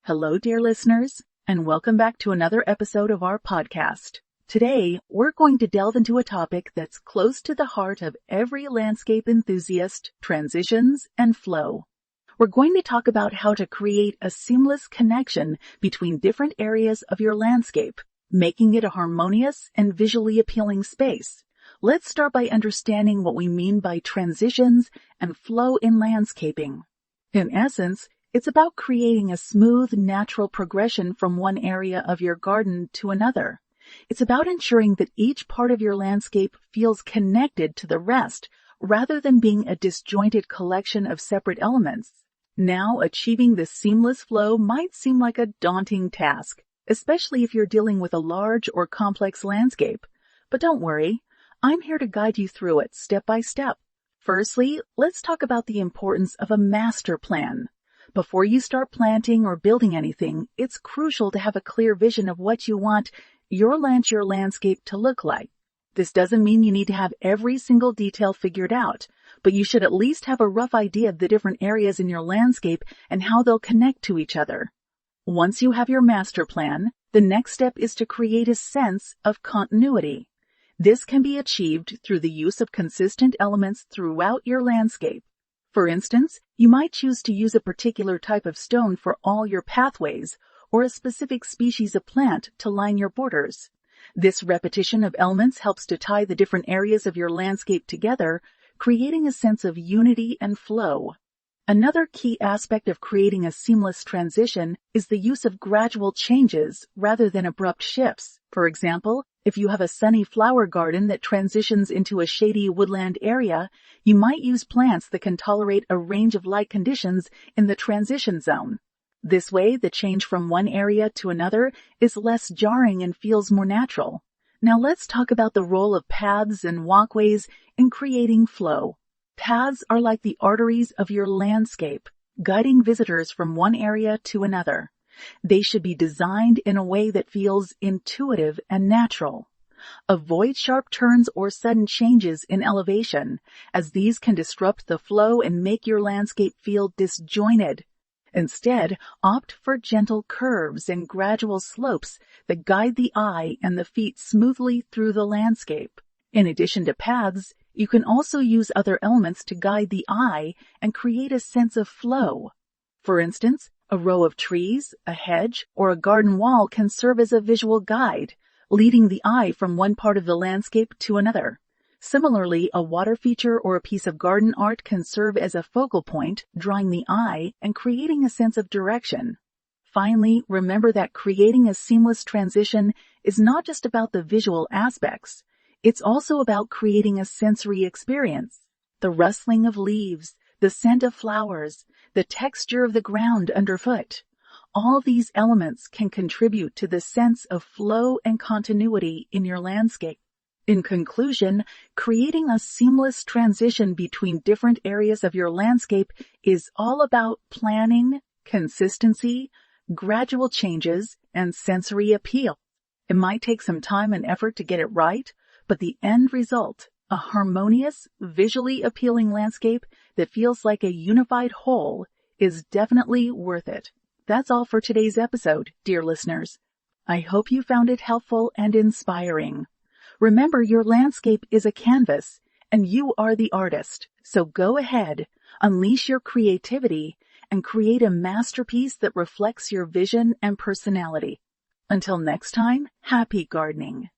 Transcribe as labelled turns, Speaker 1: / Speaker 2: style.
Speaker 1: Hello, dear listeners, and welcome back to another episode of our podcast. Today, we're going to delve into a topic that's close to the heart of every landscape enthusiast: transitions and flow. We're going to talk about how to create a seamless connection between different areas of your landscape, making it a harmonious and visually appealing space. Let's start by understanding what we mean by transitions and flow in landscaping. In essence, it's about creating a smooth, natural progression from one area of your garden to another. It's about ensuring that each part of your landscape feels connected to the rest, rather than being a disjointed collection of separate elements. Now, achieving this seamless flow might seem like a daunting task, especially if you're dealing with a large or complex landscape. But don't worry, I'm here to guide you through it step by step. Firstly, let's talk about the importance of a master plan. Before you start planting or building anything, it's crucial to have a clear vision of what you want your landscape to look like. This doesn't mean you need to have every single detail figured out, but you should at least have a rough idea of the different areas in your landscape and how they'll connect to each other. Once you have your master plan, the next step is to create a sense of continuity. This can be achieved through the use of consistent elements throughout your landscape. For instance, you might choose to use a particular type of stone for all your pathways, or a specific species of plant to line your borders. This repetition of elements helps to tie the different areas of your landscape together, creating a sense of unity and flow. Another key aspect of creating a seamless transition is the use of gradual changes rather than abrupt shifts. For example, if you have a sunny flower garden that transitions into a shady woodland area, you might use plants that can tolerate a range of light conditions in the transition zone. This way, the change from one area to another is less jarring and feels more natural. Now let's talk about the role of paths and walkways in creating flow. Paths are like the arteries of your landscape, guiding visitors from one area to another. They should be designed in a way that feels intuitive and natural. Avoid sharp turns or sudden changes in elevation, as these can disrupt the flow and make your landscape feel disjointed. Instead, opt for gentle curves and gradual slopes that guide the eye and the feet smoothly through the landscape. In addition to paths, you can also use other elements to guide the eye and create a sense of flow. For instance, a row of trees, a hedge, or a garden wall can serve as a visual guide, leading the eye from one part of the landscape to another. Similarly, a water feature or a piece of garden art can serve as a focal point, drawing the eye and creating a sense of direction. Finally, remember that creating a seamless transition is not just about the visual aspects. It's also about creating a sensory experience. The rustling of leaves, the scent of flowers, the texture of the ground underfoot. All these elements can contribute to the sense of flow and continuity in your landscape. In conclusion, creating a seamless transition between different areas of your landscape is all about planning, consistency, gradual changes, and sensory appeal. It might take some time and effort to get it right, but the end result, a harmonious, visually appealing landscape that feels like a unified whole, is definitely worth it. That's all for today's episode, dear listeners. I hope you found it helpful and inspiring. Remember, your landscape is a canvas, and you are the artist. So go ahead, unleash your creativity, and create a masterpiece that reflects your vision and personality. Until next time, happy gardening.